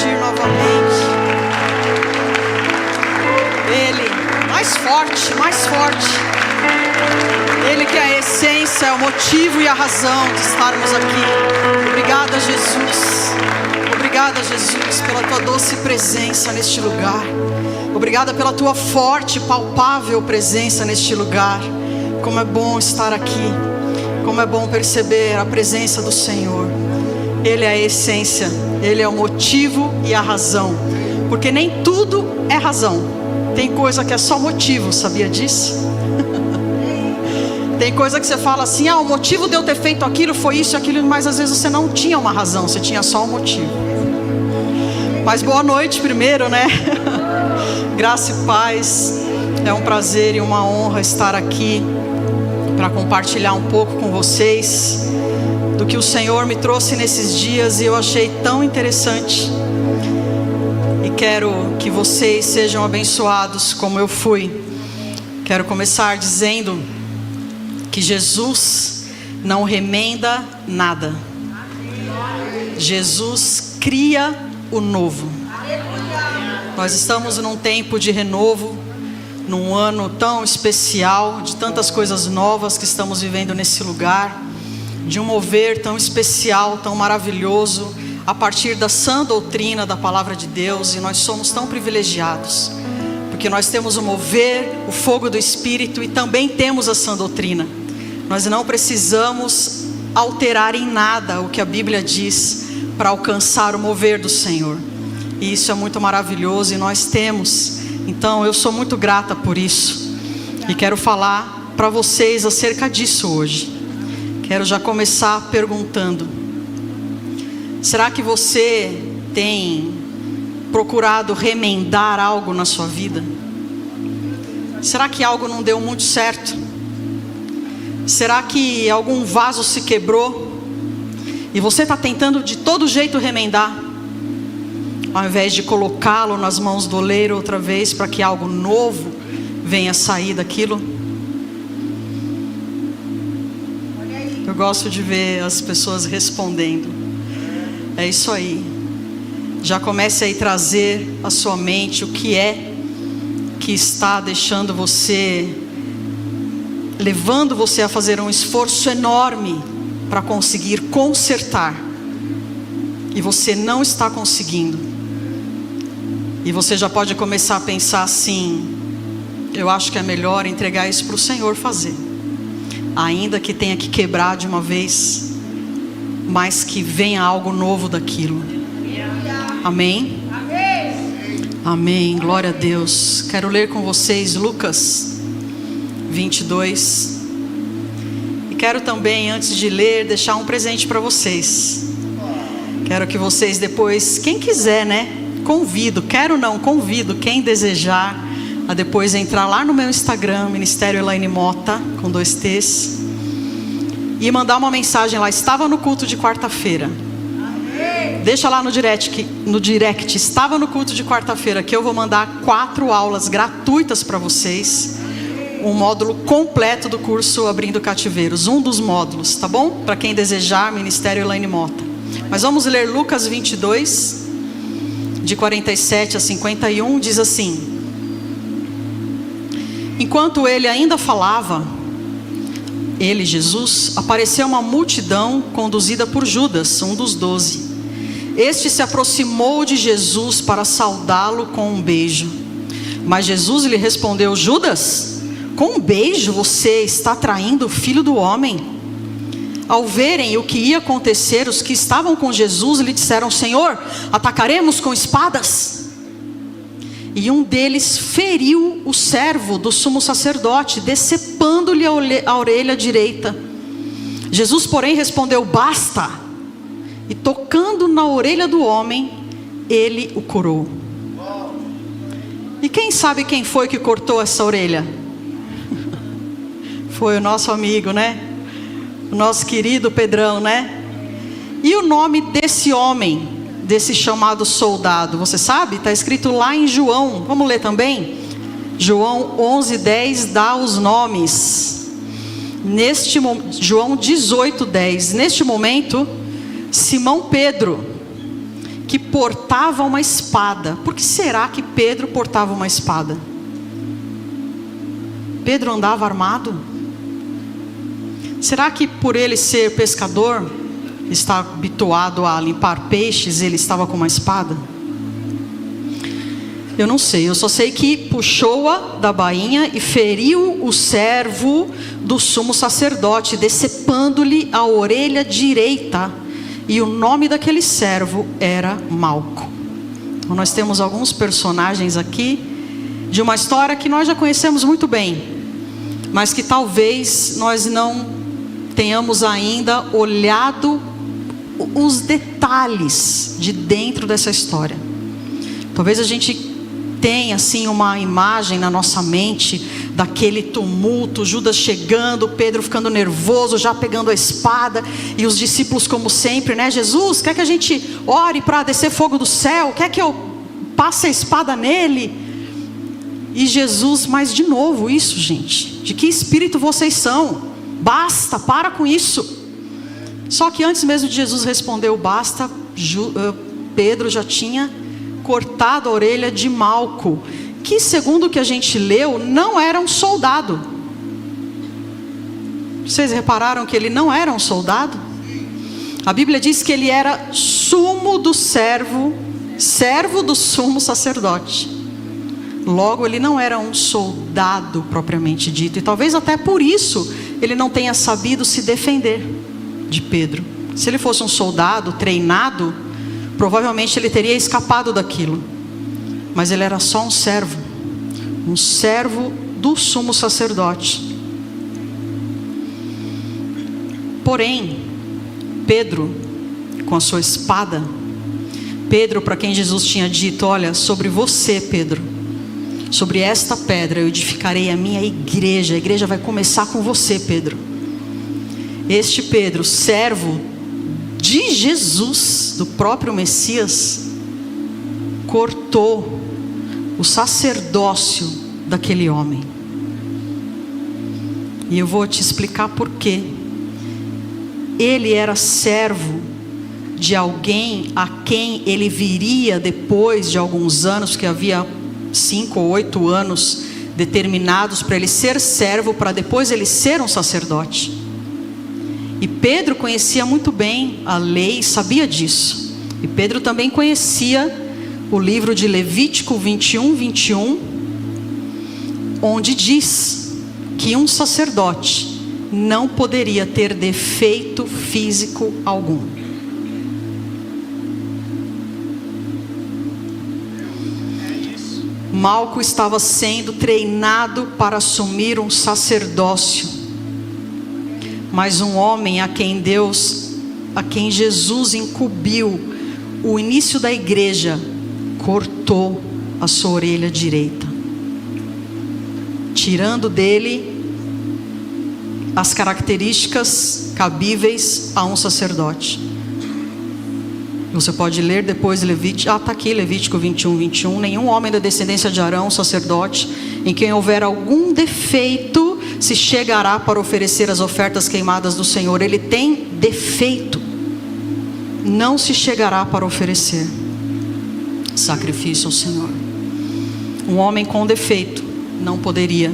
aplaudir novamente. Ele, mais forte, mais forte. Ele que é a essência, é o motivo e a razão de estarmos aqui. Obrigada, Jesus. Obrigada, Jesus, pela tua doce presença neste lugar. Obrigada pela tua forte, palpável presença neste lugar. Como é bom estar aqui. Como é bom perceber a presença do Senhor. Ele é a essência, Ele é o motivo e a razão. Porque nem tudo é razão. Tem coisa que é só motivo, sabia disso? Tem coisa que você fala assim, o motivo de eu ter feito aquilo foi isso e aquilo, mas às vezes você não tinha uma razão, você tinha só um motivo. Mas boa noite primeiro, né? Graça e paz. É um prazer e uma honra estar aqui para compartilhar um pouco com vocês do que o Senhor me trouxe nesses dias e eu achei tão interessante. E quero que vocês sejam abençoados como eu fui. Quero começar dizendo que Jesus não remenda nada. Jesus cria o novo. Nós estamos num tempo de renovo, num ano tão especial, de tantas coisas novas que estamos vivendo nesse lugar, de um mover tão especial, tão maravilhoso, a partir da sã doutrina da palavra de Deus. E nós somos tão privilegiados, porque nós temos o mover, o fogo do Espírito e também temos a sã doutrina. Nós não precisamos alterar em nada o que a Bíblia diz para alcançar o mover do Senhor. E isso é muito maravilhoso e nós temos. Então eu sou muito grata por isso. E quero falar para vocês acerca disso hoje. Quero já começar perguntando: será que você tem procurado remendar algo na sua vida? Será que algo não deu muito certo? Será que algum vaso se quebrou e você está tentando de todo jeito remendar, ao invés de colocá-lo nas mãos do oleiro outra vez para que algo novo venha sair daquilo? Eu gosto de ver as pessoas respondendo. É isso aí. Já comece aí a trazer à sua mente o que é que está deixando você, levando você a fazer um esforço enorme para conseguir consertar, e você não está conseguindo. E você já pode começar a pensar assim: eu acho que é melhor entregar isso para o Senhor fazer, ainda que tenha que quebrar de uma vez, mas que venha algo novo daquilo. Amém? Amém, glória a Deus. Quero ler com vocês Lucas 22. E quero também, antes de ler, deixar um presente para vocês. Quero que vocês depois, quem quiser, né? Convido quem desejar a depois entrar lá no meu Instagram, Ministério Elaine Mota, com 2 T's, e mandar uma mensagem lá: estava no culto de quarta-feira. Deixa lá no direct, estava no culto de quarta-feira, que eu vou mandar 4 aulas gratuitas para vocês. Um módulo completo do curso Abrindo Cativeiros, um dos módulos, tá bom? Para quem desejar, Ministério Elaine Mota. Mas vamos ler Lucas 22, de 47 a 51, diz assim: enquanto ele ainda falava, ele, Jesus, apareceu uma multidão conduzida por Judas, um dos 12. Este se aproximou de Jesus para saudá-lo com um beijo. Mas Jesus lhe respondeu: Judas, com um beijo você está traindo o Filho do Homem. Ao verem o que ia acontecer, os que estavam com Jesus lhe disseram: Senhor, atacaremos com espadas? E um deles feriu o servo do sumo sacerdote, decepando-lhe a orelha direita. Jesus, porém, respondeu: basta. E tocando na orelha do homem, ele o curou. E quem sabe quem foi que cortou essa orelha? Foi o nosso amigo, né? O nosso querido Pedrão, né? E o nome desse homem, desse chamado soldado, você sabe? Está escrito lá em João. Vamos ler também? João 11:10 dá os nomes. João 18:10. Neste momento, Simão Pedro, que portava uma espada. Por que será que Pedro portava uma espada? Pedro andava armado? Será que por ele ser pescador, está habituado a limpar peixes, ele estava com uma espada? Eu não sei, eu só sei que puxou-a da bainha e feriu o servo do sumo sacerdote, decepando-lhe a orelha direita. E o nome daquele servo era Malco. Então nós temos alguns personagens aqui de uma história que nós já conhecemos muito bem, mas que talvez nós não tenhamos ainda olhado os detalhes de dentro dessa história. Talvez a gente tenha assim uma imagem na nossa mente daquele tumulto, Judas chegando, Pedro ficando nervoso, já pegando a espada, e os discípulos como sempre, né? Jesus, quer que a gente ore para descer fogo do céu? Quer que eu passe a espada nele? E Jesus, mas de novo isso, gente, de que espírito vocês são? Basta, para com isso. Só que antes mesmo de Jesus responder o basta, Pedro já tinha cortado a orelha de Malco, que segundo o que a gente leu, não era um soldado. Vocês repararam que ele não era um soldado? A Bíblia diz que ele era sumo do servo do sumo sacerdote. Logo, ele não era um soldado propriamente dito, e talvez até por isso ele não tenha sabido se defender de Pedro. Se ele fosse um soldado treinado, provavelmente ele teria escapado daquilo. Mas ele era só um servo do sumo sacerdote. Porém, Pedro, com a sua espada, Pedro, para quem Jesus tinha dito: olha, sobre você, Pedro, sobre esta pedra eu edificarei a minha igreja. A igreja vai começar com você, Pedro. Este Pedro, servo de Jesus, do próprio Messias, cortou o sacerdócio daquele homem. E eu vou te explicar por quê. Ele era servo de alguém a quem ele viria depois de alguns anos, porque havia 5 ou 8 anos determinados para ele ser servo, para depois ele ser um sacerdote. E Pedro conhecia muito bem a lei, sabia disso. E Pedro também conhecia o livro de Levítico 21, onde diz que um sacerdote não poderia ter defeito físico algum. Malco estava sendo treinado para assumir um sacerdócio. Mas um homem a quem Jesus incumbiu o início da igreja, cortou a sua orelha direita, tirando dele as características cabíveis a um sacerdote. Você pode ler depois Levítico, está aqui Levítico 21. Nenhum homem da descendência de Arão, sacerdote, em quem houver algum defeito, se chegará para oferecer as ofertas queimadas do Senhor. Ele tem defeito, não se chegará para oferecer sacrifício ao Senhor. Um homem com defeito não poderia.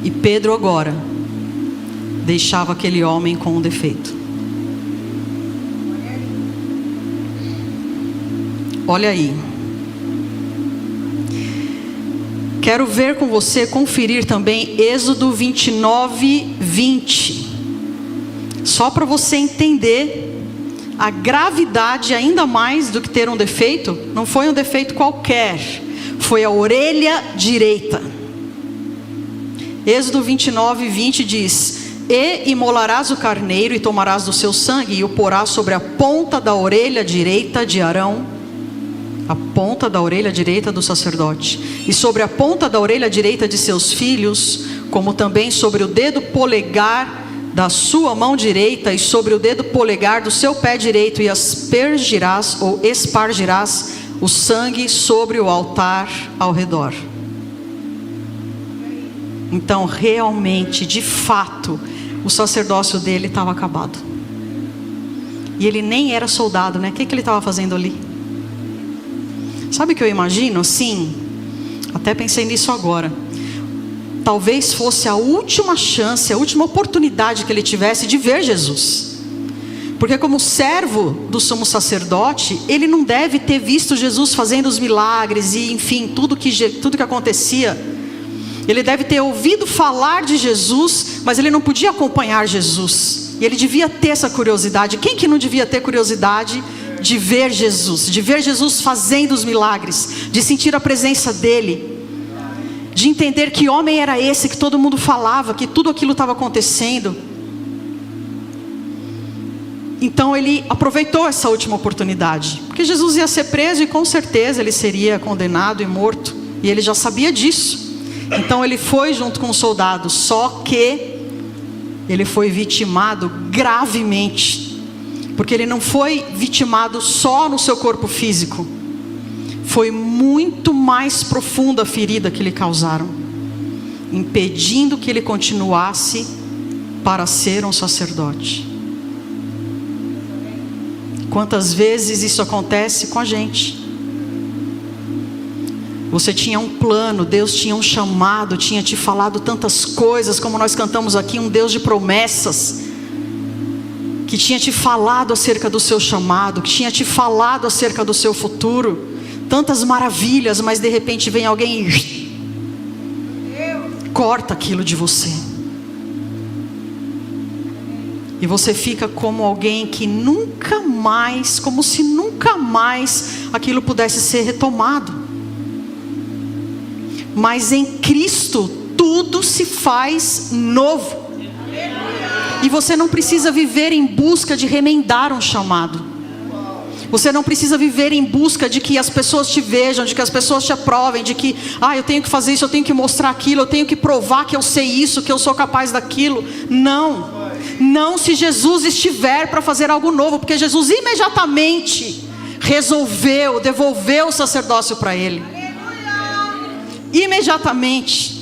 E Pedro agora deixava aquele homem com um defeito. Olha aí. Quero ver com você, conferir também Êxodo 29:20. Só para você entender a gravidade ainda mais do que ter um defeito. Não foi um defeito qualquer, foi a orelha direita. Êxodo 29:20 diz: e imolarás o carneiro e tomarás do seu sangue e o porás sobre a ponta da orelha direita de Arão, a ponta da orelha direita do sacerdote, e sobre a ponta da orelha direita de seus filhos, como também sobre o dedo polegar da sua mão direita e sobre o dedo polegar do seu pé direito, e aspergirás ou espargirás o sangue sobre o altar ao redor. Então realmente, de fato, o sacerdócio dele estava acabado. E ele nem era soldado, né? O que ele estava fazendo ali? Sabe o que eu imagino? Sim, até pensei nisso agora. Talvez fosse a última chance, a última oportunidade que ele tivesse de ver Jesus. Porque como servo do sumo sacerdote, ele não deve ter visto Jesus fazendo os milagres e enfim, tudo que acontecia. Ele deve ter ouvido falar de Jesus, mas ele não podia acompanhar Jesus. E ele devia ter essa curiosidade. Quem que não devia ter curiosidade de ver Jesus fazendo os milagres, de sentir a presença dele, de entender que homem era esse que todo mundo falava, que tudo aquilo estava acontecendo. Então ele aproveitou essa última oportunidade, porque Jesus ia ser preso e com certeza ele seria condenado e morto, e ele já sabia disso. Então ele foi junto com os soldados, só que ele foi vitimado gravemente, porque ele não foi vitimado só no seu corpo físico, foi muito mais profunda a ferida que lhe causaram, impedindo que ele continuasse para ser um sacerdote. Quantas vezes isso acontece com a gente? Você tinha um plano, Deus tinha um chamado, tinha te falado tantas coisas, como nós cantamos aqui, um Deus de promessas, que tinha te falado acerca do seu chamado, que tinha te falado acerca do seu futuro, tantas maravilhas, mas de repente vem alguém e corta aquilo de você. E você fica como alguém que nunca mais, como se nunca mais aquilo pudesse ser retomado. Mas em Cristo tudo se faz novo. E você não precisa viver em busca de remendar um chamado. Você não precisa viver em busca de que as pessoas te vejam, de que as pessoas te aprovem, de que eu tenho que fazer isso, eu tenho que mostrar aquilo, eu tenho que provar que eu sei isso, que eu sou capaz daquilo. Não, se Jesus estiver para fazer algo novo, porque Jesus imediatamente resolveu devolver o sacerdócio para ele. Imediatamente.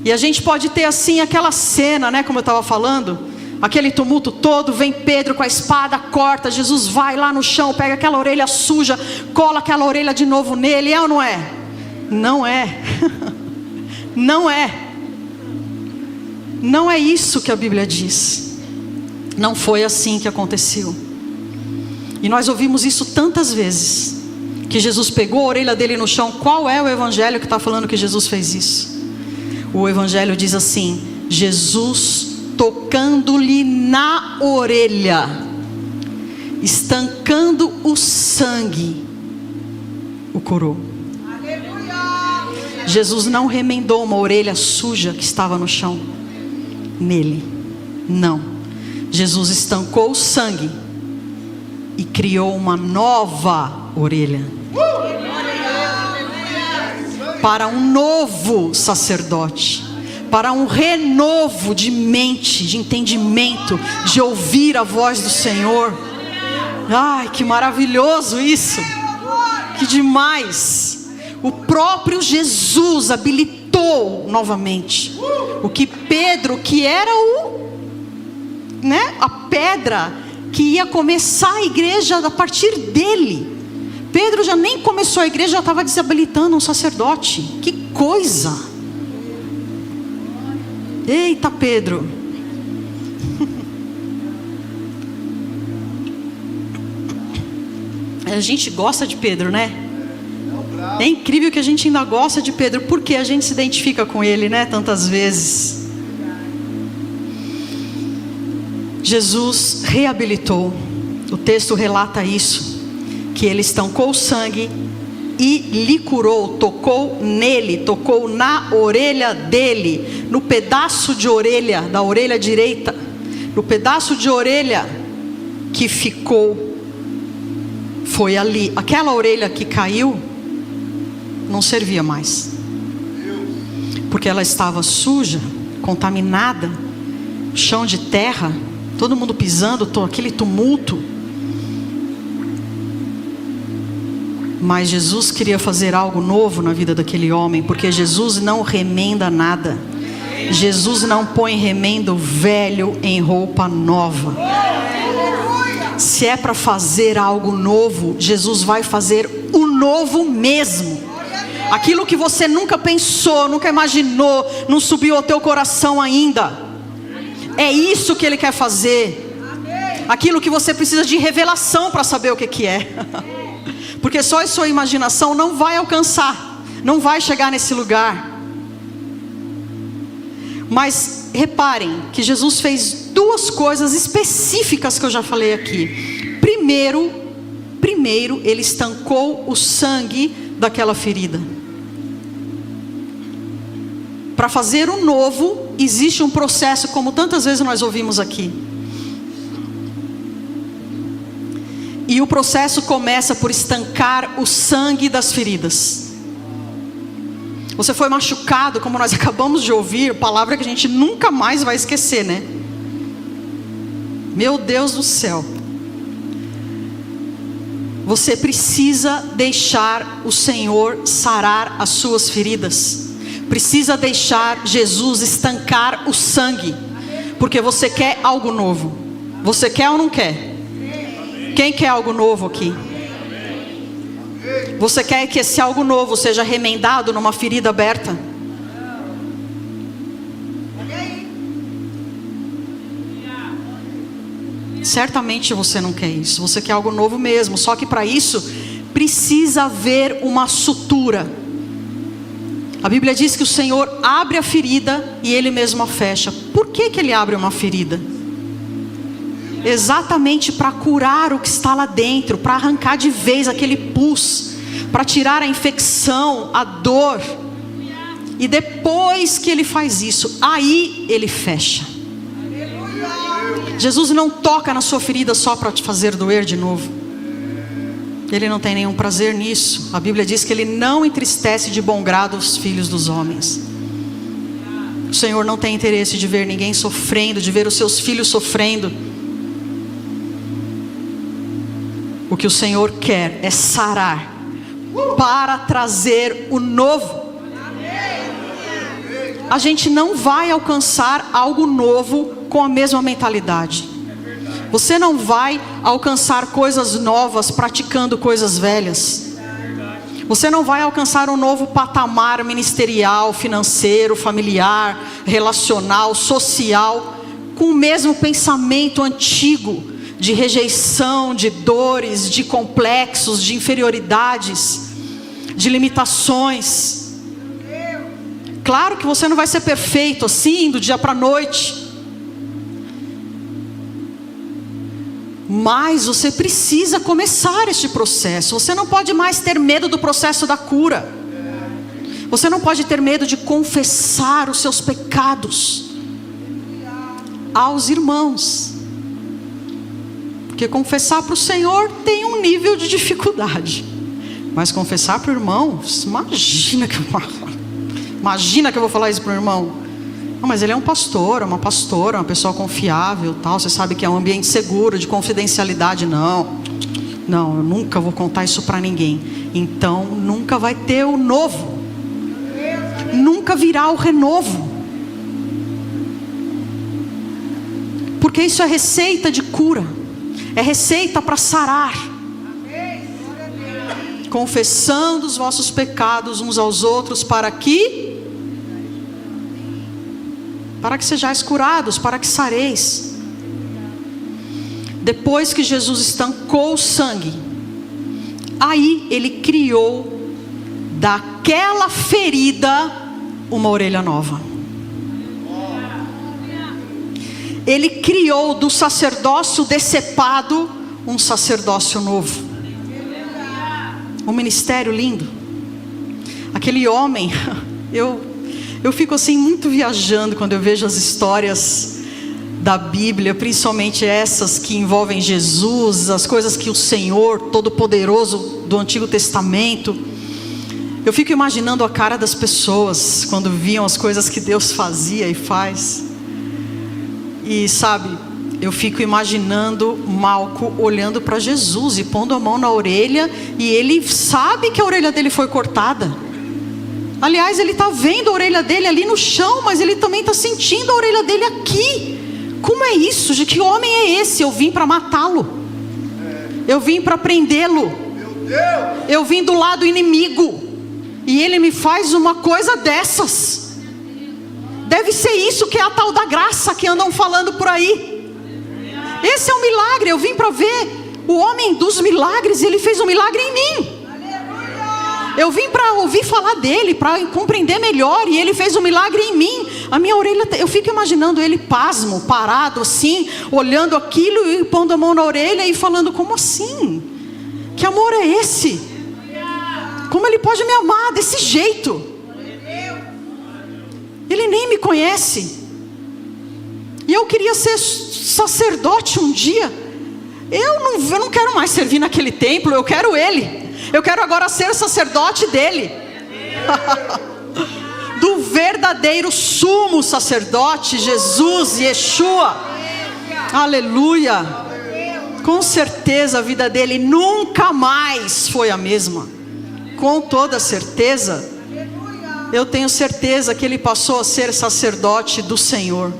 E a gente pode ter assim aquela cena, né, como eu estava falando, aquele tumulto todo, vem Pedro com a espada, corta, Jesus vai lá no chão, pega aquela orelha suja, cola aquela orelha de novo nele, é ou não é? Não é. Não é. Não é isso que a Bíblia diz. Não foi assim que aconteceu. E nós ouvimos isso tantas vezes, que Jesus pegou a orelha dele no chão. Qual é o evangelho que está falando que Jesus fez isso? O evangelho diz assim: Jesus tocando-lhe na orelha, estancando o sangue, o curou. Jesus não remendou uma orelha suja que estava no chão nele, não. Jesus estancou o sangue e criou uma nova orelha para um novo sacerdote, para um renovo de mente, de entendimento, de ouvir a voz do Senhor. Ai, que maravilhoso isso! Que demais! O próprio Jesus habilitou novamente o que Pedro, que era a pedra que ia começar a igreja a partir dele. Pedro já nem começou a igreja, já estava desabilitando um sacerdote. Que coisa! Eita, Pedro! A gente gosta de Pedro, né? É incrível que a gente ainda gosta de Pedro, porque a gente se identifica com ele, né? Tantas vezes. Jesus reabilitou. O texto relata isso, que ele estancou o sangue e lhe curou, tocou nele, tocou na orelha dele, no pedaço de orelha, da orelha direita, no pedaço de orelha que ficou, foi ali. Aquela orelha que caiu não servia mais, porque ela estava suja, contaminada, chão de terra, todo mundo pisando, aquele tumulto. Mas Jesus queria fazer algo novo na vida daquele homem, porque Jesus não remenda nada. Jesus não põe remendo velho em roupa nova. Se é para fazer algo novo, Jesus vai fazer o novo mesmo. Aquilo que você nunca pensou, nunca imaginou, não subiu ao teu coração ainda, é isso que Ele quer fazer. Aquilo que você precisa de revelação para saber o que é. Porque só a sua imaginação não vai alcançar, não vai chegar nesse lugar. Mas reparem que Jesus fez duas coisas específicas que eu já falei aqui. Primeiro, Ele estancou o sangue daquela ferida. Para fazer o novo, existe um processo, como tantas vezes nós ouvimos aqui. E o processo começa por estancar o sangue das feridas. Você foi machucado, como nós acabamos de ouvir, palavra que a gente nunca mais vai esquecer, né? Meu Deus do céu. Você precisa deixar o Senhor sarar as suas feridas. Precisa deixar Jesus estancar o sangue. Porque você quer algo novo. Você quer ou não quer? Quem quer algo novo aqui? Você quer que esse algo novo seja remendado numa ferida aberta? Certamente você não quer isso. Você quer algo novo mesmo. Só que para isso precisa haver uma sutura. A Bíblia diz que o Senhor abre a ferida e Ele mesmo a fecha. Por que Ele abre uma ferida? Exatamente para curar o que está lá dentro, para arrancar de vez aquele pus, para tirar a infecção, a dor. E depois que Ele faz isso, aí Ele fecha. Jesus não toca na sua ferida só para te fazer doer de novo. Ele não tem nenhum prazer nisso. A Bíblia diz que Ele não entristece de bom grado os filhos dos homens. O Senhor não tem interesse de ver ninguém sofrendo, de ver os seus filhos sofrendo. O que o Senhor quer é sarar, para trazer o novo. A gente não vai alcançar algo novo com a mesma mentalidade. Você não vai alcançar coisas novas praticando coisas velhas. Você não vai alcançar um novo patamar ministerial, financeiro, familiar, relacional, social, com o mesmo pensamento antigo de rejeição, de dores, de complexos, de inferioridades, de limitações. Claro que você não vai ser perfeito assim do dia para a noite, mas você precisa começar este processo. Você não pode mais ter medo do processo da cura. Você não pode ter medo de confessar os seus pecados aos irmãos. Porque confessar para o Senhor tem um nível de dificuldade. Mas confessar para o irmão, imagina que eu vou falar isso para o irmão. Não, mas ele é um pastor, uma pastora, uma pessoa confiável, tal. Você sabe que é um ambiente seguro, de confidencialidade. Não, eu nunca vou contar isso para ninguém. Então nunca vai ter o novo. Nunca virá o renovo. Porque isso é receita de cura. É receita para sarar. Confessando os vossos pecados uns aos outros, para que sejais curados, para que sareis. Depois que Jesus estancou o sangue, aí Ele criou daquela ferida uma orelha nova. Ele criou do sacerdócio decepado um sacerdócio novo. Um ministério lindo. Aquele homem, eu fico assim muito viajando quando eu vejo as histórias da Bíblia, principalmente essas que envolvem Jesus, as coisas que o Senhor Todo-Poderoso do Antigo Testamento. Eu fico imaginando a cara das pessoas quando viam as coisas que Deus fazia e faz. E sabe, eu fico imaginando Malco olhando para Jesus e pondo a mão na orelha, e ele sabe que a orelha dele foi cortada. Aliás, ele está vendo a orelha dele ali no chão, mas ele também está sentindo a orelha dele aqui. Como é isso? De que homem é esse? Eu vim para matá-lo. Eu vim para prendê-lo. Eu vim do lado inimigo. E ele me faz uma coisa dessas. Deve ser isso que é a tal da graça que andam falando por aí. Esse é um milagre. Eu vim para ver o homem dos milagres. Ele fez um milagre em mim. Eu vim para ouvir falar dele, para compreender melhor. E ele fez um milagre em mim. A minha orelha, eu fico imaginando ele pasmo, parado assim, olhando aquilo e pondo a mão na orelha e falando: como assim? Que amor é esse? Como ele pode me amar desse jeito? Ele nem me conhece. E eu queria ser sacerdote um dia. Eu não quero mais servir naquele templo. Eu quero ele. Eu quero agora ser sacerdote dele. Do verdadeiro sumo sacerdote, Jesus, Yeshua. Aleluia. Com certeza a vida dele nunca mais foi a mesma. Com toda certeza. Eu tenho certeza que ele passou a ser sacerdote do Senhor.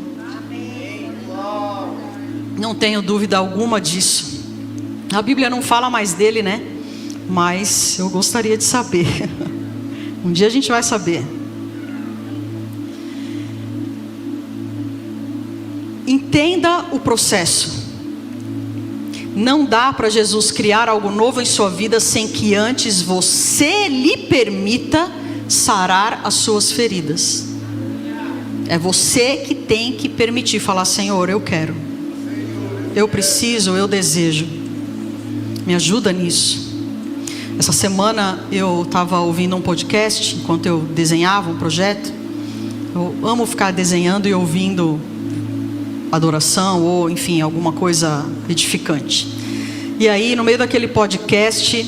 Não tenho dúvida alguma disso. A Bíblia não fala mais dele, né? Mas eu gostaria de saber. Um dia a gente vai saber. Entenda o processo. Não dá para Jesus criar algo novo em sua vida sem que antes você lhe permita sarar as suas feridas. É você que tem que permitir, falar: Senhor, eu quero, eu preciso, eu desejo, me ajuda nisso. Essa semana eu estava ouvindo um podcast enquanto eu desenhava um projeto. Eu amo ficar desenhando e ouvindo adoração ou enfim, alguma coisa edificante. E aí no meio daquele podcast,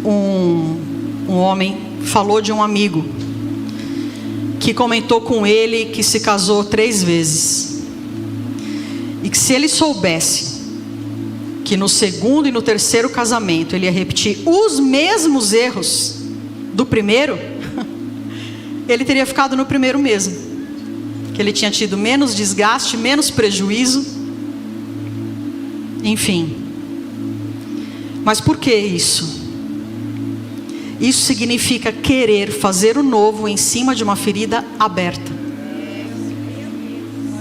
um homem falou de um amigo que comentou com ele que se casou 3 vezes. E que se ele soubesse que no segundo e no terceiro casamento ele ia repetir os mesmos erros do primeiro, ele teria ficado no primeiro mesmo. Que ele tinha tido menos desgaste, menos prejuízo. Enfim. Mas por que isso? Isso significa querer fazer o novo em cima de uma ferida aberta.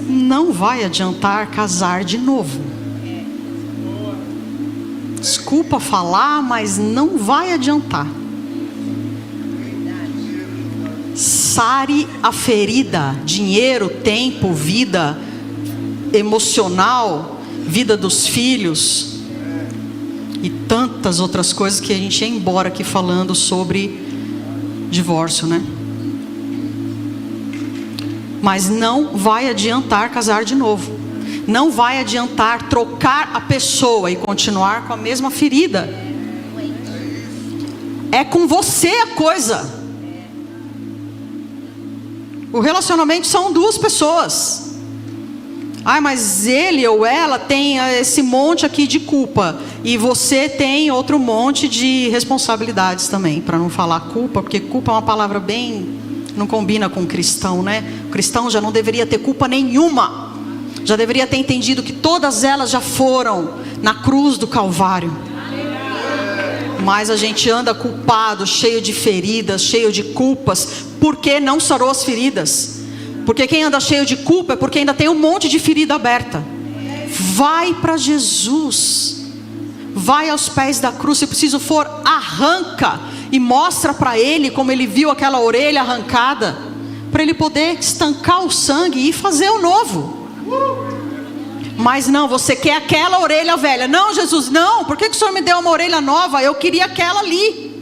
Não vai adiantar casar de novo. Desculpa falar, mas não vai adiantar. Sare a ferida, dinheiro, tempo, vida emocional, vida dos filhos e tantas outras coisas que a gente ia embora aqui falando sobre divórcio, né? Mas não vai adiantar casar de novo. Não vai adiantar trocar a pessoa e continuar com a mesma ferida. É com você a coisa. O relacionamento são 2 pessoas. Mas ele ou ela tem esse monte aqui de culpa. E você tem outro monte de responsabilidades também. Para não falar culpa, porque culpa é uma palavra bem... não combina com o cristão, né? O cristão já não deveria ter culpa nenhuma. Já deveria ter entendido que todas elas já foram na cruz do Calvário. Mas a gente anda culpado, cheio de feridas, cheio de culpas, porque não sarou as feridas. Porque quem anda cheio de culpa é porque ainda tem um monte de ferida aberta. Vai para Jesus. Vai aos pés da cruz. Se preciso for, arranca e mostra para ele como ele viu aquela orelha arrancada, para ele poder estancar o sangue e fazer o novo. Mas não, você quer aquela orelha velha. Não, Jesus, não. Por que o Senhor me deu uma orelha nova? Eu queria aquela ali.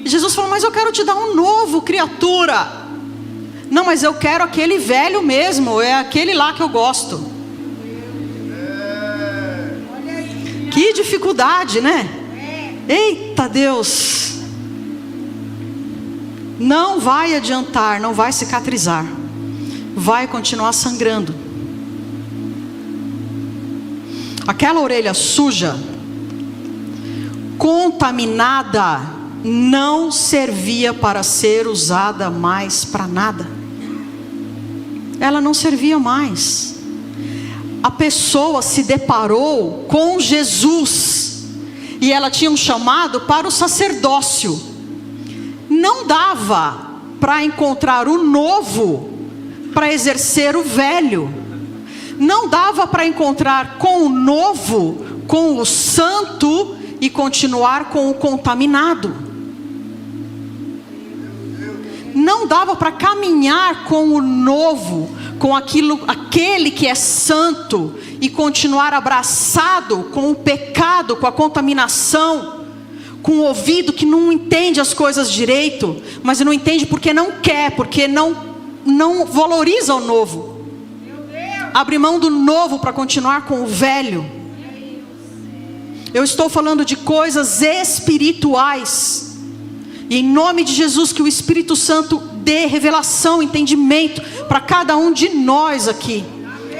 E Jesus falou: mas eu quero te dar um novo, criatura. Não, mas eu quero aquele velho mesmo. É aquele lá que eu gosto. Que dificuldade, né? Eita Deus. Não vai adiantar, não vai cicatrizar. Vai continuar sangrando. Aquela orelha suja, contaminada, não servia para ser usada mais para nada. Ela não servia mais. a pessoa se deparou com Jesus e ela tinha um chamado para o sacerdócio. Não dava para encontrar o novo para exercer o velho. Não dava para encontrar com o novo, com o santo, e continuar com o contaminado. Não dava para caminhar com o novo, com aquele que é santo, e continuar abraçado com o pecado, com a contaminação, com o ouvido que não entende as coisas direito, mas não entende porque não quer, porque não valoriza o novo. Abre mão do novo para continuar com o velho. Eu estou falando de coisas espirituais. E em nome de Jesus, que o Espírito Santo dê revelação, entendimento para cada um de nós aqui,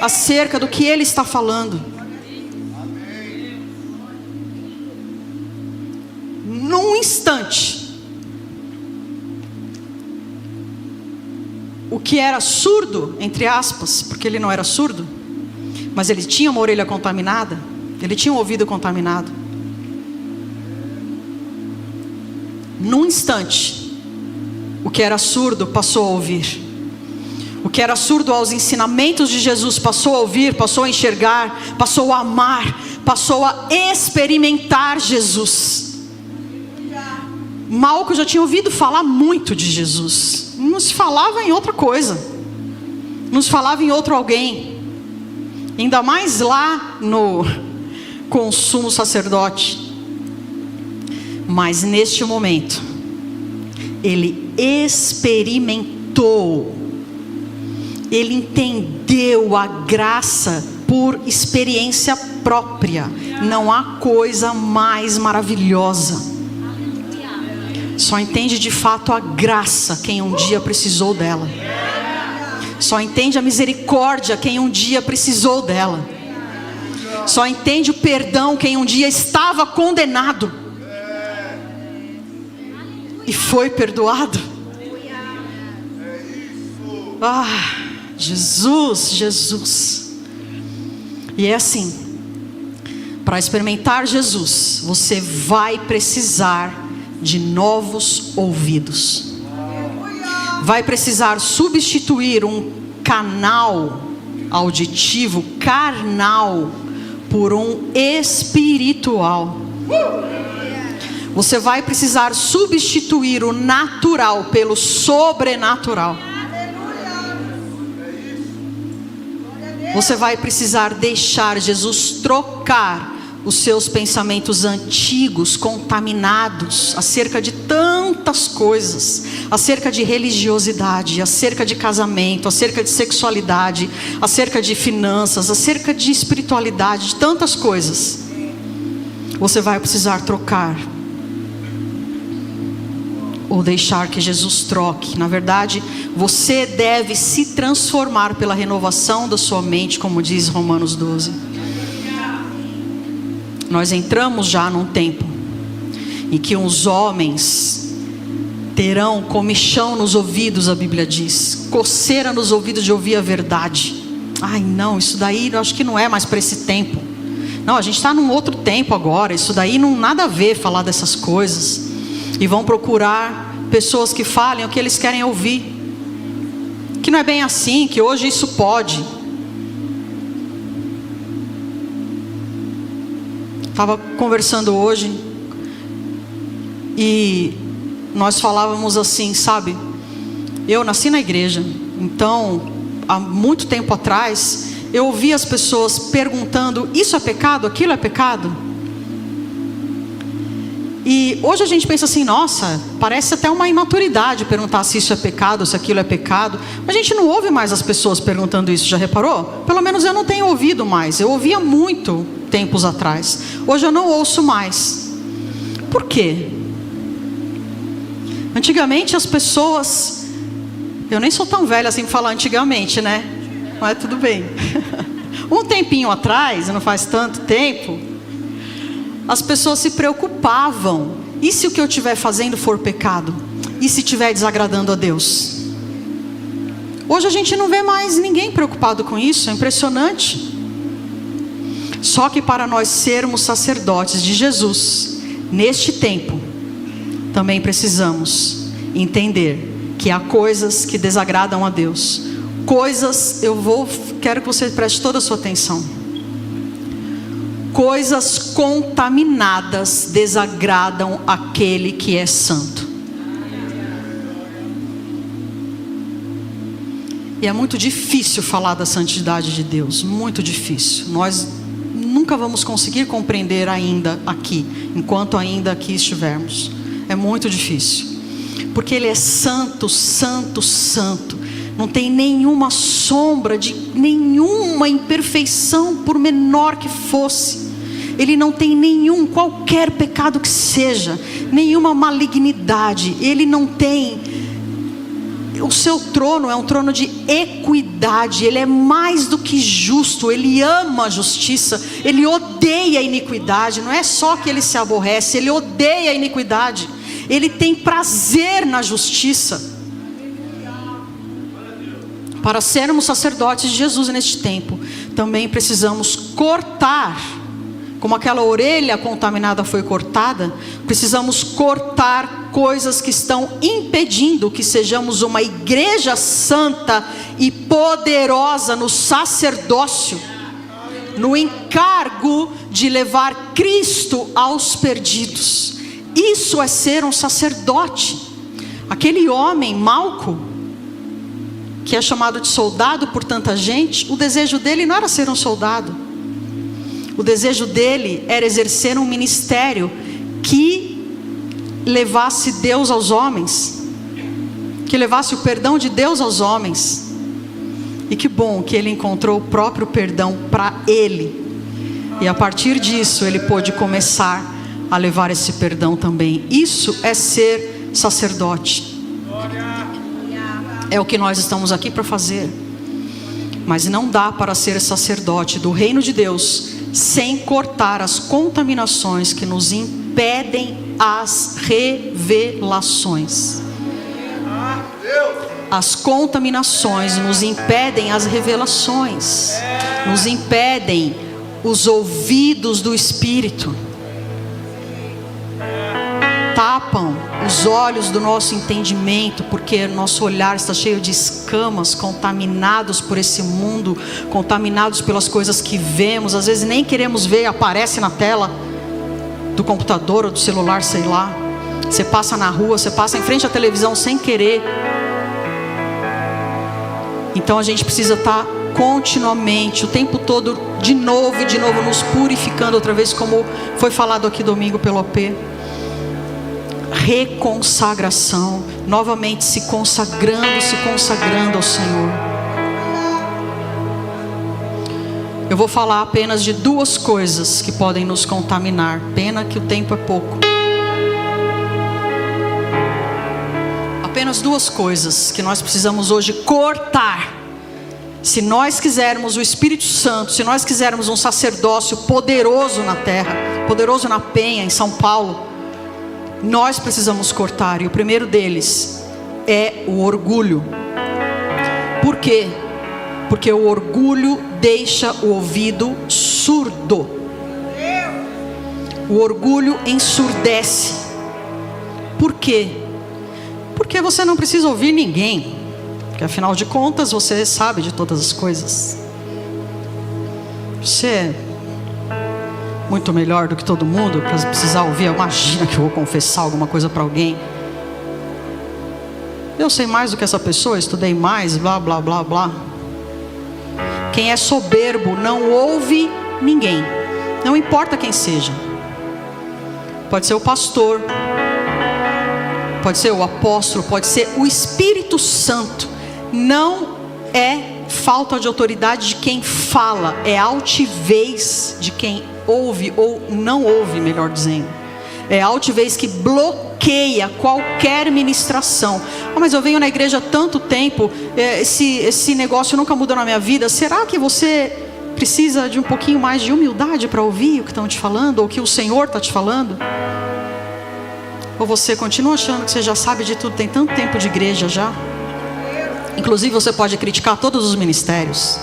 acerca do que Ele está falando. Num instante, o que era surdo, entre aspas, porque ele não era surdo, mas ele tinha uma orelha contaminada, ele tinha um ouvido contaminado. Num instante, o que era surdo passou a ouvir. O que era surdo aos ensinamentos de Jesus passou a ouvir, passou a enxergar, passou a amar, passou a experimentar Jesus. Malco já tinha ouvido falar muito de Jesus. Não se falava em outra coisa, não se falava em outro alguém, ainda mais lá com o sumo sacerdote. Mas neste momento, ele experimentou, ele entendeu a graça por experiência própria. Não há coisa mais maravilhosa. Só entende de fato a graça quem um dia precisou dela. Só entende a misericórdia quem um dia precisou dela. Só entende o perdão quem um dia estava condenado e foi perdoado. Ah, Jesus, Jesus. E é assim, para experimentar Jesus, você vai precisar de novos ouvidos. Vai precisar substituir um canal auditivo carnal por um espiritual. Você vai precisar substituir o natural pelo sobrenatural. Você vai precisar deixar Jesus trocar os seus pensamentos antigos, contaminados, acerca de tantas coisas, acerca de religiosidade, acerca de casamento, acerca de sexualidade, acerca de finanças, acerca de espiritualidade, de tantas coisas. Você vai precisar trocar, ou deixar que Jesus troque. Na verdade, você deve se transformar pela renovação da sua mente, como diz Romanos 12. Nós entramos já num tempo em que os homens terão comichão nos ouvidos, a Bíblia diz, coceira nos ouvidos de ouvir a verdade. Ai não, isso daí eu acho que não é mais para esse tempo. Não, a gente está num outro tempo agora. Isso daí não nada a ver falar dessas coisas. E vão procurar pessoas que falem o que eles querem ouvir, que não é bem assim, que hoje isso pode. Estava conversando hoje e nós falávamos assim, sabe, eu nasci na igreja, então há muito tempo atrás eu ouvia as pessoas perguntando: isso é pecado? Aquilo é pecado? E hoje a gente pensa assim: nossa, parece até uma imaturidade perguntar se isso é pecado, se aquilo é pecado. Mas a gente não ouve mais as pessoas perguntando isso, já reparou? Pelo menos eu não tenho ouvido mais. Eu ouvia muito tempos atrás, hoje eu não ouço mais. Por quê? Antigamente as pessoas, eu nem sou tão velha assim para falar antigamente, né? Mas tudo bem. Um tempinho atrás, não faz tanto tempo, as pessoas se preocupavam: e se o que eu estiver fazendo for pecado? E se estiver desagradando a Deus? Hoje a gente não vê mais ninguém preocupado com isso, é impressionante. Só que para nós sermos sacerdotes de Jesus, neste tempo, também precisamos entender que há coisas que desagradam a Deus. Quero que você preste toda a sua atenção. Coisas contaminadas desagradam aquele que é santo. E é muito difícil falar da santidade de Deus, muito difícil. Nós nunca vamos conseguir compreender ainda aqui, enquanto ainda aqui estivermos. É muito difícil, porque Ele é santo, santo, santo. Não tem nenhuma sombra de nenhuma imperfeição, por menor que fosse. Ele não tem qualquer pecado que seja, nenhuma malignidade. Ele não tem. O seu trono é um trono de equidade. Ele é mais do que justo. Ele ama a justiça. Ele odeia a iniquidade. Não é só que Ele se aborrece, Ele odeia a iniquidade. Ele tem prazer na justiça. Para sermos sacerdotes de Jesus neste tempo, também precisamos cortar, como aquela orelha contaminada foi cortada, precisamos cortar coisas que estão impedindo que sejamos uma igreja santa e poderosa no sacerdócio, no encargo de levar Cristo aos perdidos. Isso é ser um sacerdote. Aquele homem, Malco, que é chamado de soldado por tanta gente, o desejo dele não era ser um soldado. O desejo dele era exercer um ministério que levasse Deus aos homens, que levasse o perdão de Deus aos homens. E que bom que ele encontrou o próprio perdão para ele. E a partir disso ele pôde começar a levar esse perdão também. Isso é ser sacerdote. É o que nós estamos aqui para fazer. Mas não dá para ser sacerdote do reino de Deus sem cortar as contaminações que nos impedem as revelações. As contaminações nos impedem as revelações, nos impedem os ouvidos do Espírito, tapam os olhos do nosso entendimento, porque nosso olhar está cheio de escamas, contaminados por esse mundo, contaminados pelas coisas que vemos. Às vezes nem queremos ver, aparece na tela do computador ou do celular, sei lá. Você passa na rua, você passa em frente à televisão sem querer. Então a gente precisa estar continuamente, o tempo todo, de novo e de novo, nos purificando outra vez, como foi falado aqui domingo pelo AP. Reconsagração, novamente se consagrando ao Senhor. Eu vou falar apenas de duas coisas que podem nos contaminar. Pena que o tempo é pouco. Apenas duas coisas que nós precisamos hoje cortar. Se nós quisermos o Espírito Santo, se nós quisermos um sacerdócio poderoso na terra, poderoso na Penha, em São Paulo, nós precisamos cortar. E o primeiro deles é o orgulho. Por quê? Porque o orgulho deixa o ouvido surdo. O orgulho ensurdece. Por quê? Porque você não precisa ouvir ninguém, porque afinal de contas você sabe de todas as coisas. Você é muito melhor do que todo mundo para precisar ouvir. Imagina que eu vou confessar alguma coisa para alguém. Eu sei mais do que essa pessoa, estudei mais, blá blá blá blá. Quem é soberbo não ouve ninguém, não importa quem seja. Pode ser o pastor, pode ser o apóstolo, pode ser o Espírito Santo. Não é falta de autoridade de quem fala, é altivez de quem ouve ou não ouve, melhor dizendo. É altivez que bloqueia qualquer ministração. Mas eu venho na igreja há tanto tempo, esse negócio nunca muda na minha vida. Será que você precisa de um pouquinho mais de humildade para ouvir o que estão te falando, ou o que o Senhor está te falando? Ou você continua achando que você já sabe de tudo? Tem tanto tempo de igreja já. Inclusive você pode criticar todos os ministérios.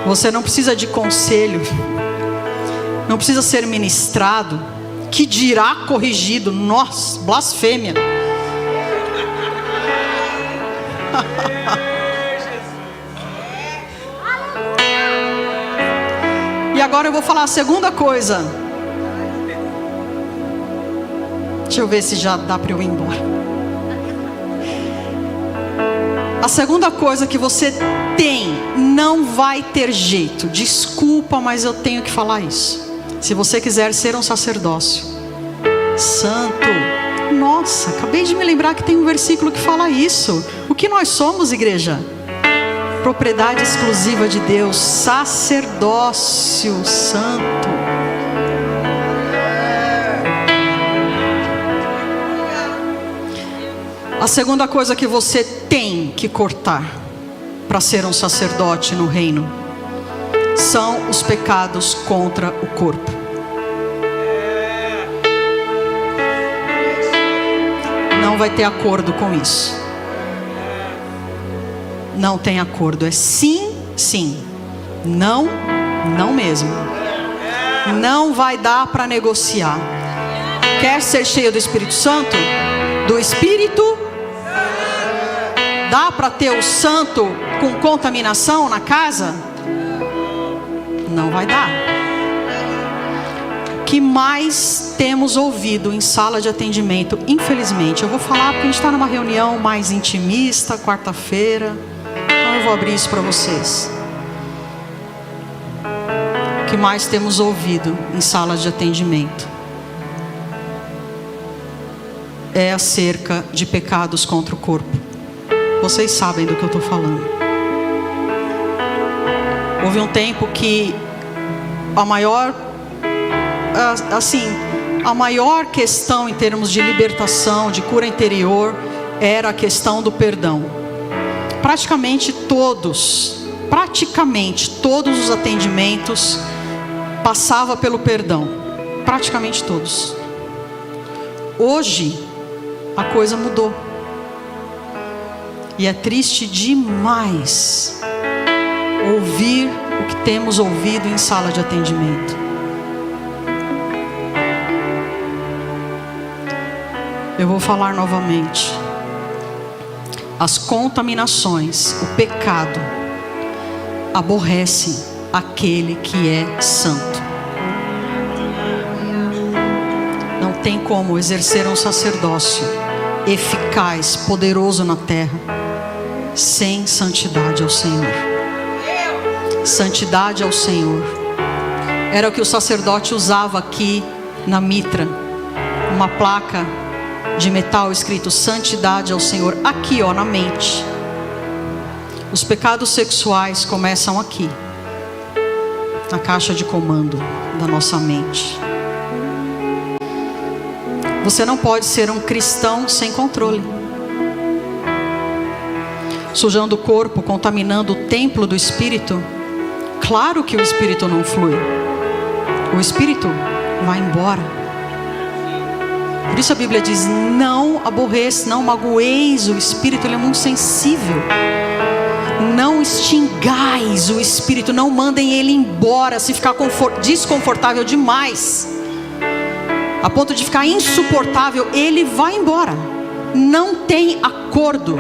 Você não precisa de conselho, não precisa ser ministrado, que dirá corrigido. Nossa, blasfêmia. E agora eu vou falar a segunda coisa. Deixa eu ver se já dá para eu ir embora. A segunda coisa que você tem, não vai ter jeito. Desculpa, mas eu tenho que falar isso. Se você quiser ser um sacerdócio santo. Nossa, acabei de me lembrar que tem um versículo que fala isso. O que nós somos, igreja? Propriedade exclusiva de Deus, sacerdócio santo. A segunda coisa que você tem que cortar para ser um sacerdote no reino são os pecados contra o corpo. Não vai ter acordo com isso. Não tem acordo. É sim, sim. Não, não mesmo. Não vai dar para negociar. Quer ser cheio do Espírito Santo? Do Espírito? Dá para ter o santo com contaminação na casa? Não vai dar. O que mais temos ouvido em sala de atendimento, infelizmente, eu vou falar porque a gente está numa reunião mais intimista, quarta-feira, então eu vou abrir isso para vocês. O que mais temos ouvido em sala de atendimento é acerca de pecados contra o corpo. Vocês sabem do que eu estou falando. Houve um tempo que a maior questão em termos de libertação, de cura interior, era a questão do perdão. Praticamente todos os atendimentos passavam pelo perdão. Praticamente todos. Hoje a coisa mudou. E é triste demais ouvir o que temos ouvido em sala de atendimento. Eu vou falar novamente. As contaminações, o pecado, aborrecem aquele que é santo. Não tem como exercer um sacerdócio eficaz, poderoso na terra, sem santidade ao Senhor. Santidade ao Senhor. Era o que o sacerdote usava aqui na mitra. Uma placa de metal escrito santidade ao Senhor. Aqui, ó, na mente. Os pecados sexuais começam aqui, na caixa de comando da nossa mente. Você não pode ser um cristão sem controle, sujando o corpo, contaminando o templo do Espírito. Claro que o Espírito não flui. O Espírito vai embora. Por isso a Bíblia diz: não aborreça, não magoeis o Espírito. Ele é muito sensível. Não extingais o Espírito. Não mandem ele embora se ficar desconfortável demais, a ponto de ficar insuportável. Ele vai embora. Não tem acordo.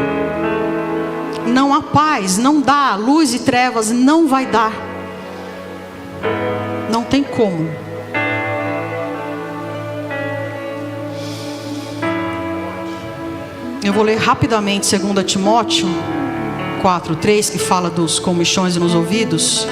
Não há paz, não dá. Luz e trevas não vai dar. Não tem como. Eu vou ler rapidamente 2 Timóteo 4:3, que fala dos comichões nos ouvidos.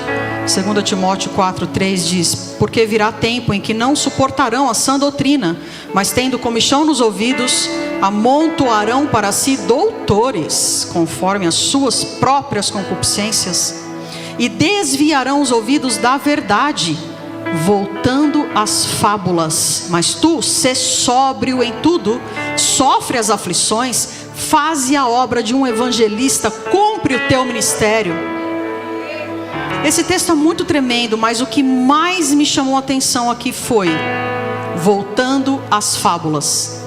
2 Timóteo 4:3 diz: porque virá tempo em que não suportarão a sã doutrina, mas tendo comichão nos ouvidos, amontoarão para si doutores, conforme as suas próprias concupiscências, e desviarão os ouvidos da verdade, voltando às fábulas. Mas tu, sê sóbrio em tudo, sofre as aflições, faze a obra de um evangelista, cumpre o teu ministério. Esse texto é muito tremendo, mas o que mais me chamou a atenção aqui foi voltando às fábulas.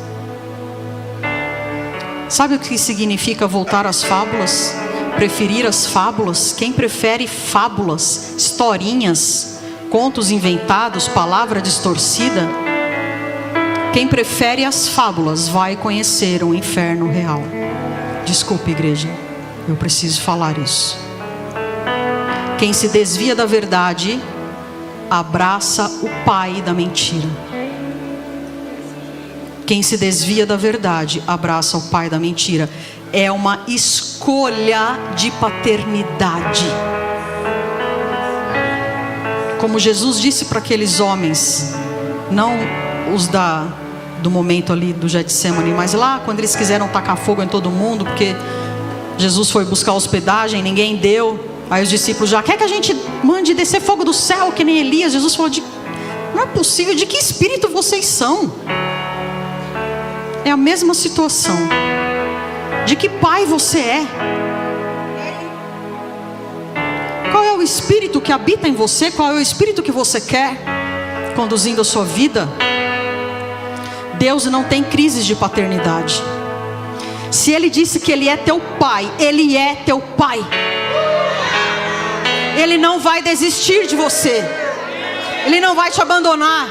Sabe o que significa voltar às fábulas? preferir as fábulas? Quem prefere fábulas, historinhas, contos inventados, palavra distorcida? Quem prefere as fábulas vai conhecer o inferno real. Desculpe, igreja, eu preciso falar isso. Quem se desvia da verdade abraça o pai da mentira. Quem se desvia da verdade abraça o pai da mentira. É uma escolha de paternidade. Como Jesus disse para aqueles homens, não os do momento ali do Getsemane, mas lá quando eles quiseram tacar fogo em todo mundo, porque Jesus foi buscar hospedagem, ninguém deu. Aí os discípulos já, quer que a gente mande descer fogo do céu, que nem Elias? Jesus falou, não é possível, de que espírito vocês são? É a mesma situação. De que pai você é? Qual é o espírito que habita em você? Qual é o espírito que você quer conduzindo a sua vida? Deus não tem crises de paternidade. Se Ele disse que Ele é teu pai, Ele é teu pai. Ele não vai desistir de você. Ele não vai te abandonar.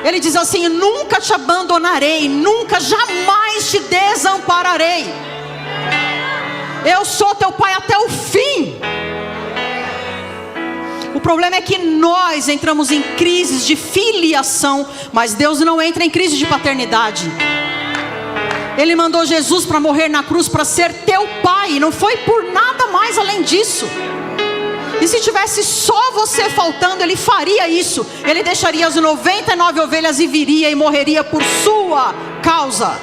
Ele diz assim, nunca te abandonarei, nunca, jamais te desampararei. Eu sou teu pai até o fim. O problema é que nós entramos em crises de filiação, mas Deus não entra em crise de paternidade. Ele mandou Jesus para morrer na cruz para ser teu pai, não foi por nada mais além disso. E se tivesse só você faltando, Ele faria isso. Ele deixaria as 99 ovelhas e viria e morreria por sua causa.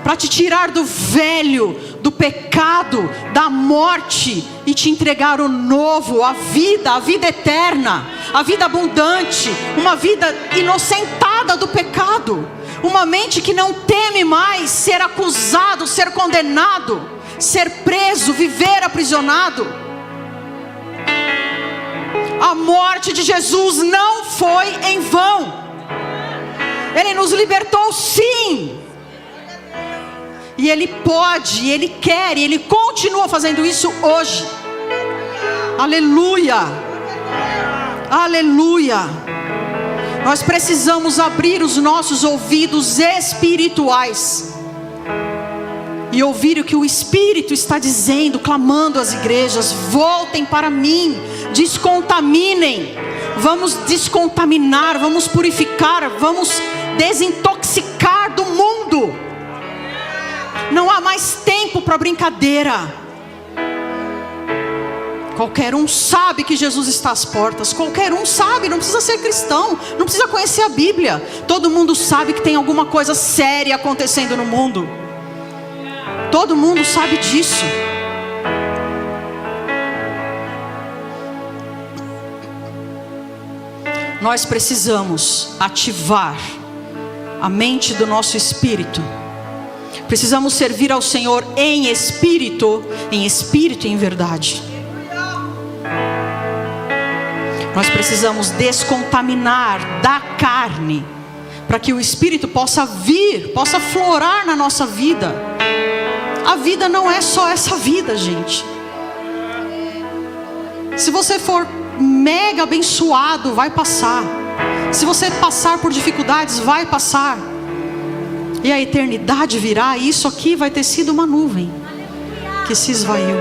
Para te tirar do velho, do pecado, da morte, e te entregar o novo, a vida eterna, a vida abundante, uma vida inocentada do pecado, uma mente que não teme mais ser acusado, ser condenado, ser preso, viver aprisionado. A morte de Jesus não foi em vão. Ele nos libertou sim. E Ele pode, Ele quer, e Ele continua fazendo isso hoje. Aleluia. Aleluia. Nós precisamos abrir os nossos ouvidos espirituais e ouvir o que o Espírito está dizendo, clamando às igrejas: voltem para mim, descontaminem. Vamos descontaminar, vamos purificar, vamos desintoxicar do mundo. Não há mais tempo para brincadeira. Qualquer um sabe que Jesus está às portas. Qualquer um sabe, não precisa ser cristão, não precisa conhecer a Bíblia. Todo mundo sabe que tem alguma coisa séria acontecendo no mundo. Todo mundo sabe disso. Nós precisamos ativar a mente do nosso espírito. Precisamos servir ao Senhor em espírito e em verdade. Nós precisamos descontaminar da carne, para que o Espírito possa vir, possa florar na nossa vida. A vida não é só essa vida, gente. Se você for mega abençoado, vai passar. Se você passar por dificuldades, vai passar. E a eternidade virá, e isso aqui vai ter sido uma nuvem que se esvaiu.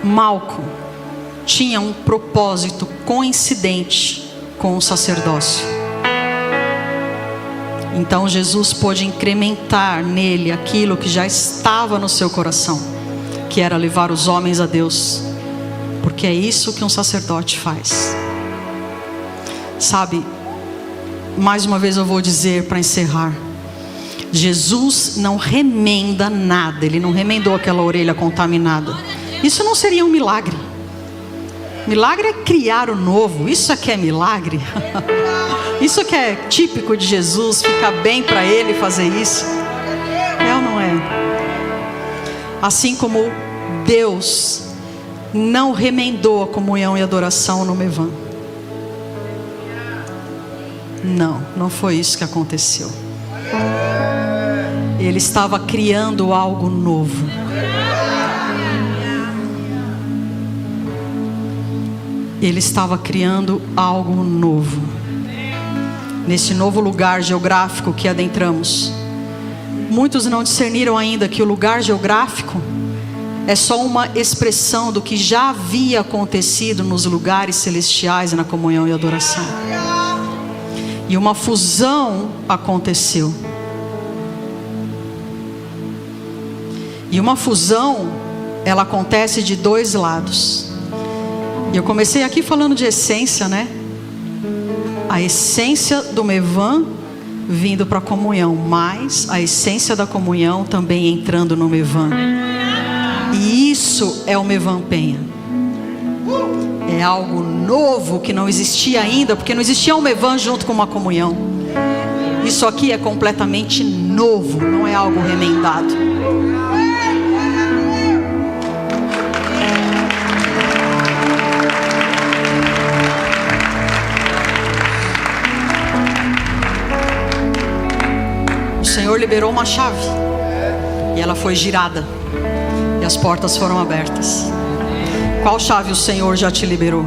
Malco tinha um propósito coincidente com o sacerdócio. Então Jesus pôde incrementar nele aquilo que já estava no seu coração, que era levar os homens a Deus, porque é isso que um sacerdote faz. Sabe, mais uma vez eu vou dizer para encerrar: Jesus não remenda nada. Ele não remendou aquela orelha contaminada. Isso não seria um milagre. Milagre é criar o novo. Isso aqui é milagre. Isso que é típico de Jesus. Fica bem para Ele fazer isso. É ou não é? Assim como Deus não remendou a comunhão e adoração no Mevan. Não foi isso que aconteceu. Ele estava criando algo novo. Ele estava criando algo novo. Nesse novo lugar geográfico que adentramos. Muitos não discerniram ainda que o lugar geográfico é só uma expressão do que já havia acontecido nos lugares celestiais e na comunhão e adoração. E uma fusão aconteceu. E uma fusão, ela acontece de dois lados. E eu comecei aqui falando de essência, né? A essência do Mevan vindo para a comunhão, mas a essência da comunhão também entrando no Mevan. E isso é o Mevan Penha. É algo novo que não existia ainda, porque não existia um Mevan junto com uma comunhão. Isso aqui é completamente novo, não é algo remendado. O Senhor liberou uma chave e ela foi girada e as portas foram abertas. Qual chave o Senhor já te liberou?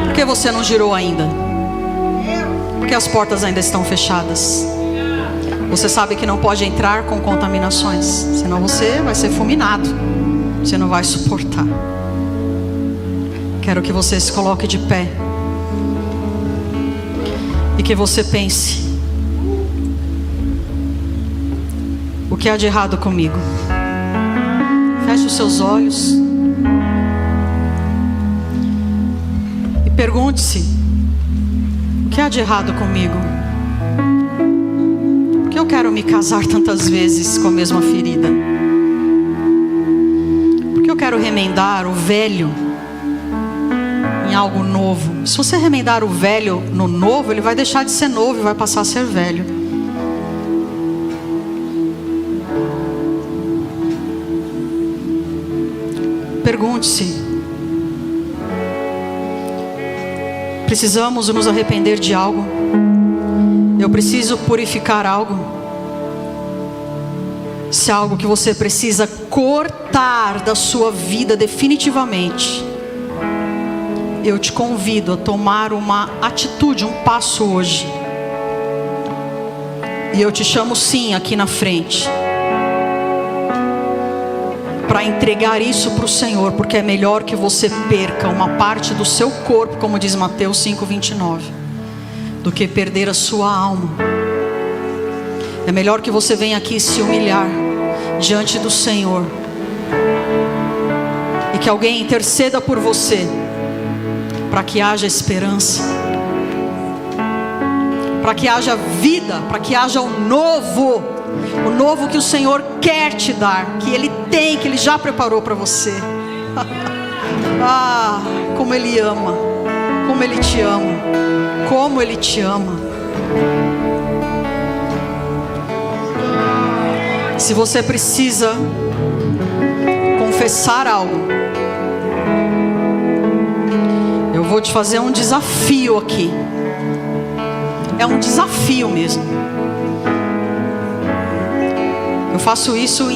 Por que você não girou ainda? Porque as portas ainda estão fechadas. Você sabe que não pode entrar com contaminações, senão você vai ser fulminado. Você não vai suportar. Quero que você se coloque de pé e que você pense: o que há de errado comigo? Feche os seus olhos e pergunte-se: o que há de errado comigo? Por que eu quero me casar tantas vezes com a mesma ferida? Por que eu quero remendar o velho em algo novo? Se você remendar o velho no novo, ele vai deixar de ser novo e vai passar a ser velho. Pergunte-se: precisamos nos arrepender de algo? Eu preciso purificar algo? Se é algo que você precisa cortar da sua vida definitivamente, eu te convido a tomar uma atitude, um passo hoje. E eu te chamo sim aqui na frente, para entregar isso para o Senhor, porque é melhor que você perca uma parte do seu corpo, como diz Mateus 5:29, do que perder a sua alma. É melhor que você venha aqui se humilhar diante do Senhor e que alguém interceda por você, para que haja esperança, para que haja vida, para que haja o novo que o Senhor quer te dar, que Ele tem, que Ele já preparou para você. Ah, como Ele ama, como Ele te ama, como Ele te ama. Se você precisa confessar algo, eu vou te fazer um desafio aqui. É um desafio mesmo. Eu faço isso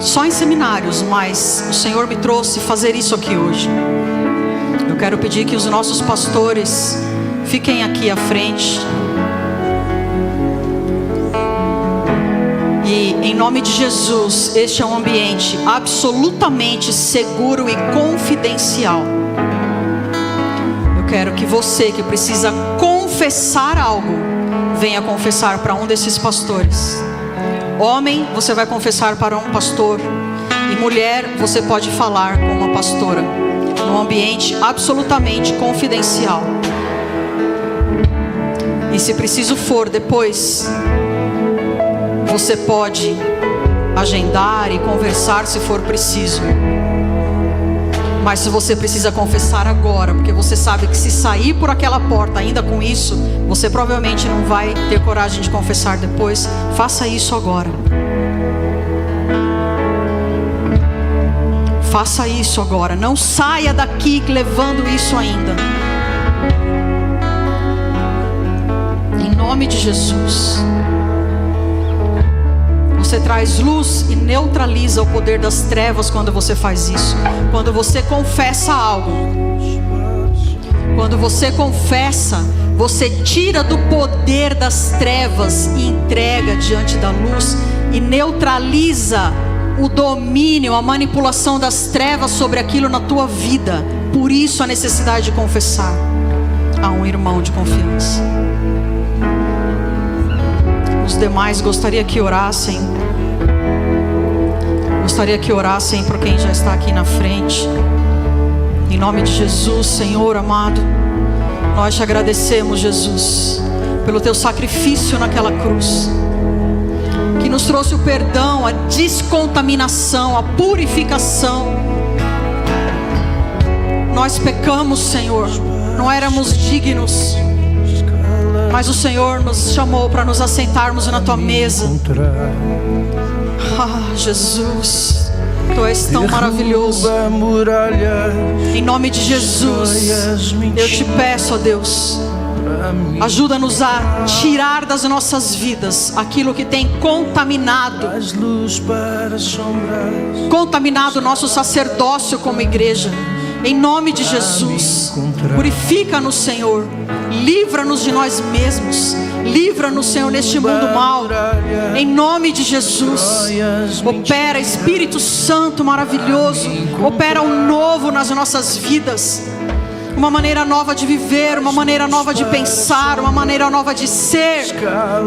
só em seminários, mas o Senhor me trouxe fazer isso aqui hoje. Eu quero pedir que os nossos pastores fiquem aqui à frente. E em nome de Jesus, este é um ambiente absolutamente seguro e confidencial. Eu quero que você que precisa confessar algo, venha confessar para um desses pastores. Homem, você vai confessar para um pastor. E mulher, você pode falar com uma pastora, num ambiente absolutamente confidencial. E se preciso for depois, você pode agendar e conversar se for preciso. Mas se você precisa confessar agora, porque você sabe que se sair por aquela porta ainda com isso, você provavelmente não vai ter coragem de confessar depois, faça isso agora. Faça isso agora. Não saia daqui levando isso ainda. Em nome de Jesus. Você traz luz e neutraliza o poder das trevas quando você faz isso. Quando você confessa algo. Quando você confessa, você tira do poder das trevas e entrega diante da luz e neutraliza o domínio, a manipulação das trevas sobre aquilo na tua vida. Por isso a necessidade de confessar a um irmão de confiança. Os demais gostaria que orassem. Gostaria que orassem por quem já está aqui na frente. Em nome de Jesus, Senhor amado, nós te agradecemos, Jesus, pelo teu sacrifício naquela cruz, que nos trouxe o perdão, a descontaminação, a purificação. Nós pecamos, Senhor, não éramos dignos, mas o Senhor nos chamou para nos assentarmos na tua mesa. Ah, Jesus, tu és tão maravilhoso. Em nome de Jesus, eu te peço, ó Deus, ajuda-nos a tirar das nossas vidas aquilo que tem contaminado o nosso sacerdócio como igreja. Em nome de Jesus, purifica-nos, Senhor. Livra-nos de nós mesmos. Livra-nos, Senhor, neste mundo mau. Em nome de Jesus. Opera, Espírito Santo maravilhoso. Opera o novo nas nossas vidas. Uma maneira nova de viver, uma maneira nova de pensar, uma maneira nova de ser,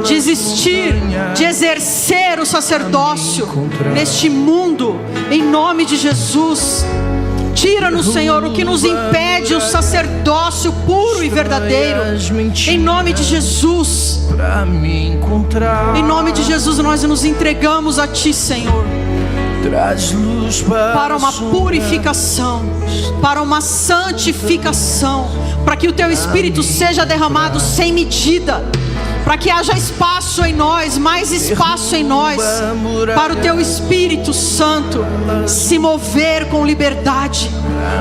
de existir, de exercer o sacerdócio neste mundo. Em nome de Jesus. Tira-nos, Senhor, o que nos impede o sacerdócio puro e verdadeiro. Em nome de Jesus. Em nome de Jesus nós nos entregamos a Ti, Senhor, para uma purificação, para uma santificação, para que o Teu Espírito seja derramado sem medida, para que haja espaço em nós, mais espaço em nós, para o Teu Espírito Santo se mover com liberdade.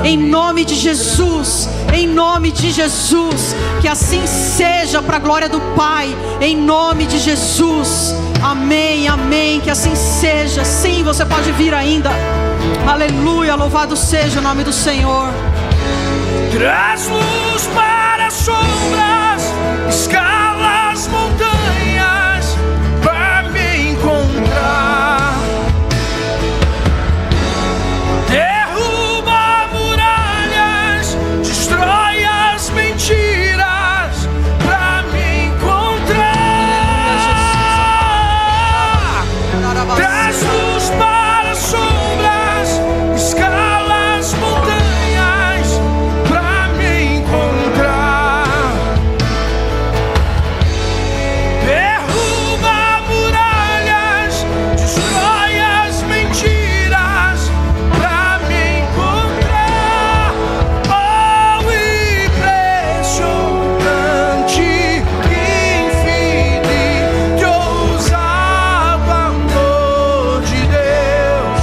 Em nome de Jesus, em nome de Jesus, que assim seja para a glória do Pai, em nome de Jesus. Amém, amém, que assim seja. Sim, você pode vir ainda. Aleluia, louvado seja o nome do Senhor. Traz luz para as sombras, escala as montanhas para me encontrar. Derruba muralhas, destrói as mentiras para me encontrar. Traz luz para as sombras, escala as montanhas para me encontrar. Derruba muralhas, destrói as mentiras para me encontrar. Oh, impressionante, infinito, ousado amor de Deus.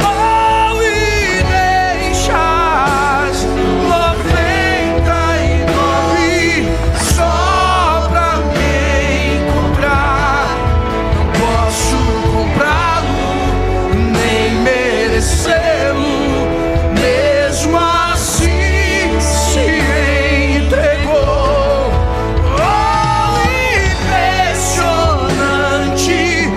Oh, e deixas 99 só pra me encontrar. Não posso comprá-lo, nem merecê-lo. Mesmo assim se entregou. Oh, impressionante,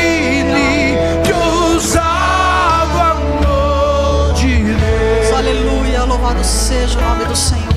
infinito, ousado amor de Deus. Aleluia, louvado seja o nome do Senhor.